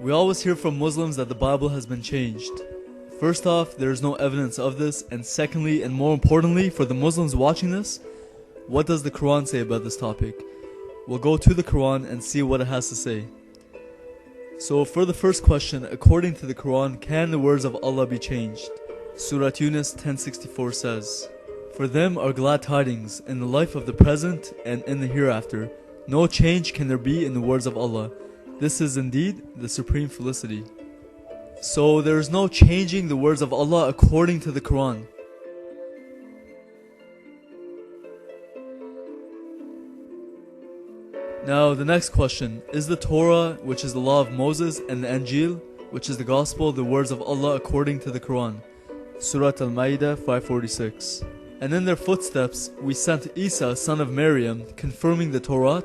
We always hear from Muslims that the Bible has been changed. First off, there is no evidence of this, and secondly, and more importantly, for the Muslims watching this, what does the Quran say about this topic? We'll go to the Quran and see what it has to say. So for the first question, according to the Quran, can the words of Allah be changed? Surah Yunus 1064 says, "For them are glad tidings in the life of the present and in the hereafter. No change can there be in the words of Allah. This is indeed the supreme felicity." So there is no changing the words of Allah according to the Quran. Now the next question, is the Torah, which is the law of Moses, and the Injil, which is the gospel, the words of Allah according to the Quran? Surah Al-Ma'idah 546. "And in their footsteps we sent Isa son of Maryam, confirming the Torah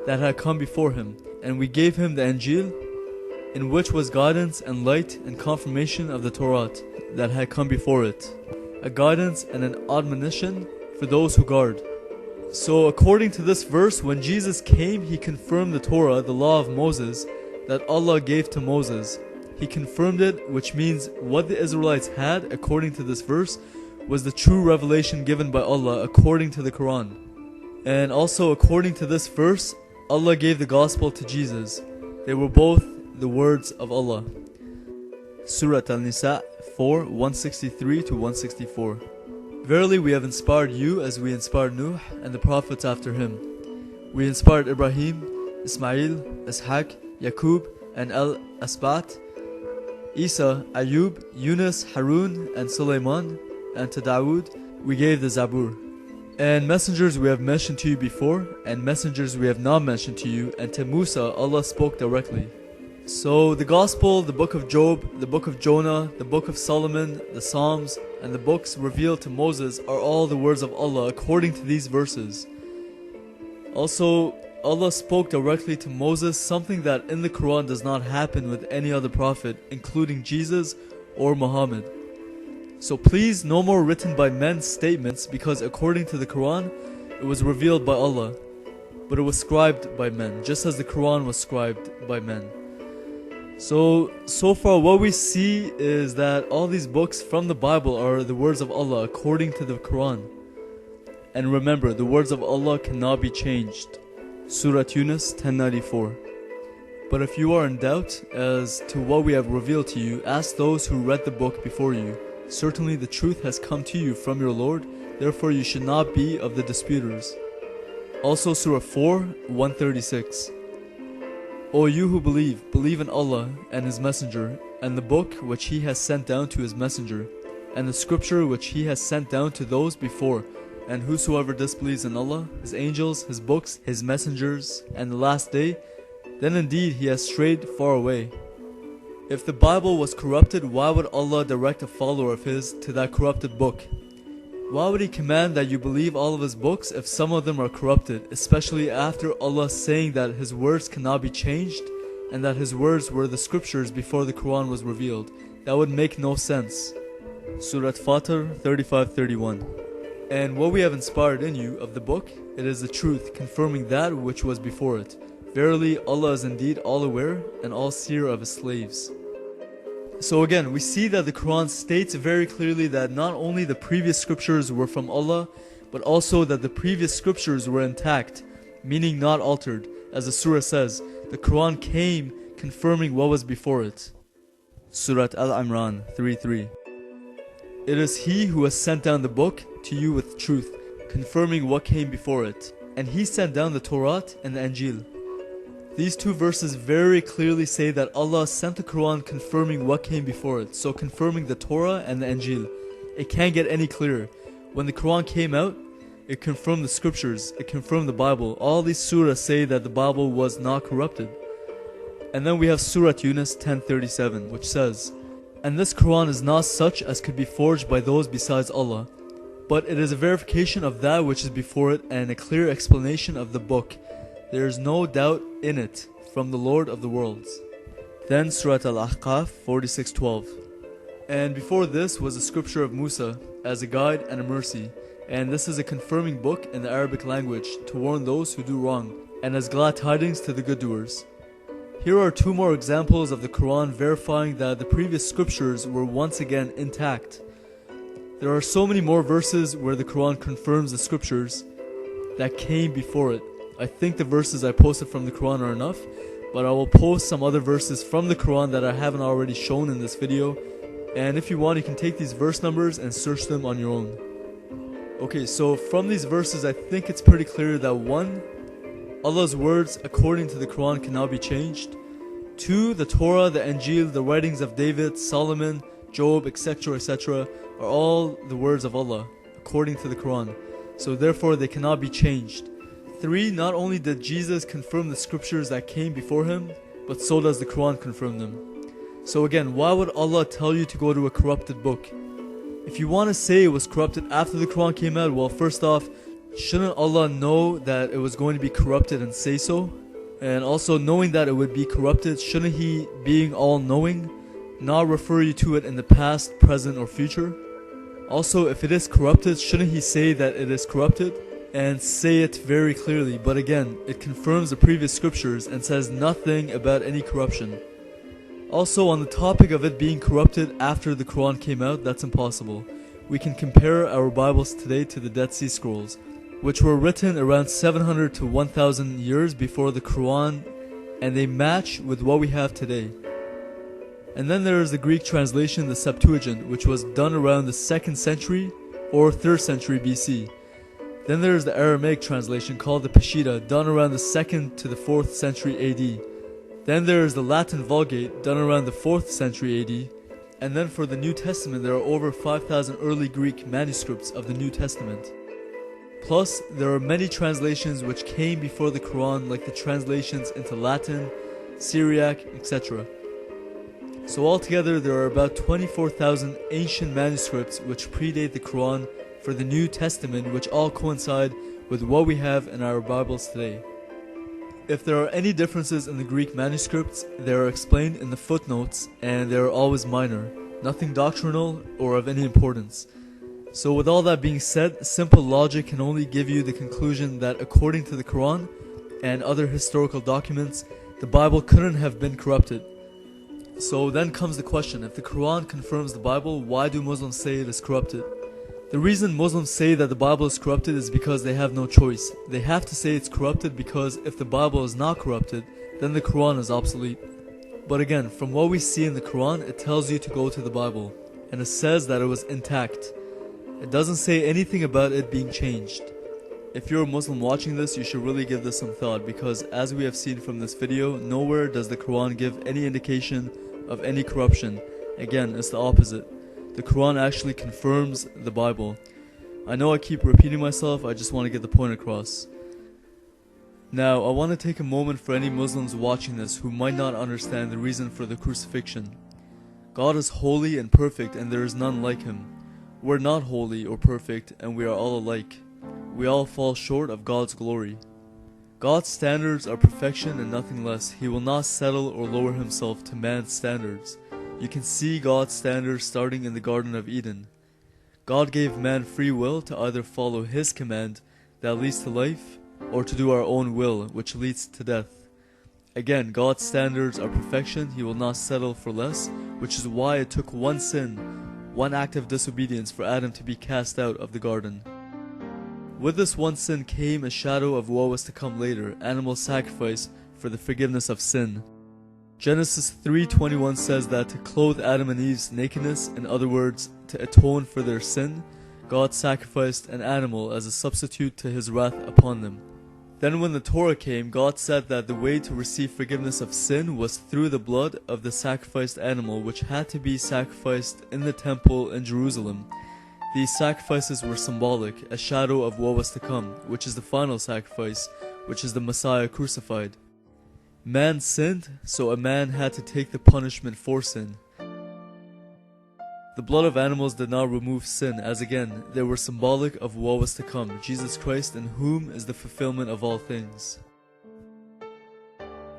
that had come before him, and we gave him the Injil, in which was guidance and light and confirmation of the Torah that had come before it, a guidance and an admonition for those who guard." So according to this verse, when Jesus came, he confirmed the Torah, the law of Moses, that Allah gave to Moses. He confirmed it, which means what the Israelites had, according to this verse, was the true revelation given by Allah according to the Quran. And also according to this verse, Allah gave the gospel to Jesus. They were both the words of Allah. Surah Al-Nisa 4, 163 to 164. "Verily we have inspired you as we inspired Nuh and the prophets after him. We inspired Ibrahim, Ismail, Ishaq, Yaqub, and Al-Asbat, Isa, Ayub, Yunus, Harun, and Sulaiman, and to Dawood we gave the Zabur. And messengers we have mentioned to you before, and messengers we have not mentioned to you, and to Musa Allah spoke directly." So the Gospel, the book of Job, the book of Jonah, the book of Solomon, the Psalms, and the books revealed to Moses are all the words of Allah according to these verses. Also, Allah spoke directly to Moses, something that in the Quran does not happen with any other prophet, including Jesus or Muhammad. So please, no more written by men's statements, because according to the Quran, it was revealed by Allah, but it was scribed by men, just as the Quran was scribed by men. So far what we see is that all these books from the Bible are the words of Allah according to the Quran. And remember, the words of Allah cannot be changed. Surah Yunus 1094. "But if you are in doubt as to what we have revealed to you, ask those who read the book before you. Certainly the truth has come to you from your Lord, therefore you should not be of the disputers." Also Surah 4, 136. "O you who believe in Allah and His Messenger, and the book which He has sent down to His Messenger, and the scripture which He has sent down to those before, and whosoever disbelieves in Allah, His angels, His books, His messengers, and the last day, then indeed he has strayed far away." If the Bible was corrupted, why would Allah direct a follower of His to that corrupted book? Why would He command that you believe all of His books if some of them are corrupted, especially after Allah saying that His words cannot be changed and that His words were the scriptures before the Quran was revealed? That would make no sense. Surah Fatir 35-31. "And what we have inspired in you of the book, it is the truth, confirming that which was before it. Verily Allah is indeed all aware and all seer of His slaves." So again, we see that the Quran states very clearly that not only the previous scriptures were from Allah, but also that the previous scriptures were intact, meaning not altered. As the surah says, the Quran came confirming what was before it. Surah Al-Imran 3:3. "It is He who has sent down the book to you with truth, confirming what came before it. And He sent down the Torah and the Injil." These two verses very clearly say that Allah sent the Quran confirming what came before it, so confirming the Torah and the Injil. It can't get any clearer. When the Quran came out, it confirmed the scriptures, it confirmed the Bible. All these surahs say that the Bible was not corrupted. And then we have Surah Yunus 10:37, which says, "And this Quran is not such as could be forged by those besides Allah, but it is a verification of that which is before it and a clear explanation of the book. There is no doubt in it from the Lord of the worlds." Then Surah Al-Ahqaf 46:12. "And before this was the scripture of Musa as a guide and a mercy, and this is a confirming book in the Arabic language to warn those who do wrong, and as glad tidings to the good doers." Here are two more examples of the Quran verifying that the previous scriptures were once again intact. There are so many more verses where the Quran confirms the scriptures that came before it. I think the verses I posted from the Quran are enough, but I will post some other verses from the Quran that I haven't already shown in this video, and if you want you can take these verse numbers and search them on your own. Okay, so from these verses I think it's pretty clear that 1. Allah's words according to the Quran cannot be changed. 2. The Torah, the Injil, the writings of David, Solomon, Job, etc., etc. are all the words of Allah according to the Quran, so therefore they cannot be changed. 3. Not only did Jesus confirm the scriptures that came before him, but so does the Quran confirm them. So again, why would Allah tell you to go to a corrupted book? If you want to say it was corrupted after the Quran came out, well, first off, shouldn't Allah know that it was going to be corrupted and say so? And also, knowing that it would be corrupted, shouldn't He, being all-knowing, not refer you to it in the past, present, or future? Also, if it is corrupted, shouldn't He say that it is corrupted? And say it very clearly, but again, it confirms the previous scriptures and says nothing about any corruption. Also, on the topic of it being corrupted after the Quran came out, that's impossible. We can compare our Bibles today to the Dead Sea Scrolls, which were written around 700 to 1000 years before the Quran, and they match with what we have today. And then there is the Greek translation, the Septuagint, which was done around the 2nd century or 3rd century BC. Then there is the Aramaic translation called the Peshitta, done around the 2nd to the 4th century AD. Then there is the Latin Vulgate, done around the 4th century AD. And then for the New Testament, there are over 5,000 early Greek manuscripts of the New Testament. Plus, there are many translations which came before the Quran, like the translations into Latin, Syriac, etc. So altogether, there are about 24,000 ancient manuscripts which predate the Quran for the New Testament, which all coincide with what we have in our Bibles today. If there are any differences in the Greek manuscripts, they are explained in the footnotes, and they are always minor, nothing doctrinal or of any importance. So with all that being said, simple logic can only give you the conclusion that according to the Quran and other historical documents, the Bible couldn't have been corrupted. So then comes the question, if the Quran confirms the Bible, why do Muslims say it is corrupted? The reason Muslims say that the Bible is corrupted is because they have no choice. They have to say it's corrupted because if the Bible is not corrupted, then the Quran is obsolete. But again, from what we see in the Quran, it tells you to go to the Bible, and it says that it was intact. It doesn't say anything about it being changed. If you're a Muslim watching this, you should really give this some thought, because as we have seen from this video, nowhere does the Quran give any indication of any corruption. Again, it's the opposite. The Quran actually confirms the Bible. I know I keep repeating myself, I just want to get the point across. Now, I want to take a moment for any Muslims watching this who might not understand the reason for the crucifixion. God is holy and perfect, and there is none like Him. We're not holy or perfect, and we are all alike. We all fall short of God's glory. God's standards are perfection and nothing less. He will not settle or lower Himself to man's standards. You can see God's standards starting in the Garden of Eden. God gave man free will to either follow His command that leads to life, or to do our own will, which leads to death. Again, God's standards are perfection. He will not settle for less, which is why it took one sin, one act of disobedience for Adam to be cast out of the garden. With this one sin came a shadow of what was to come later, animal sacrifice for the forgiveness of sin. Genesis 3:21 says that to clothe Adam and Eve's nakedness, in other words, to atone for their sin, God sacrificed an animal as a substitute to His wrath upon them. Then when the Torah came, God said that the way to receive forgiveness of sin was through the blood of the sacrificed animal, which had to be sacrificed in the temple in Jerusalem. These sacrifices were symbolic, a shadow of what was to come, which is the final sacrifice, which is the Messiah crucified. Man sinned, so a man had to take the punishment for sin. The blood of animals did not remove sin, as again, they were symbolic of what was to come, Jesus Christ, in whom is the fulfillment of all things.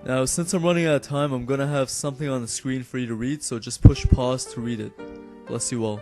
Now, since I'm running out of time, I'm gonna have something on the screen for you to read, so just push pause to read it. Bless you all.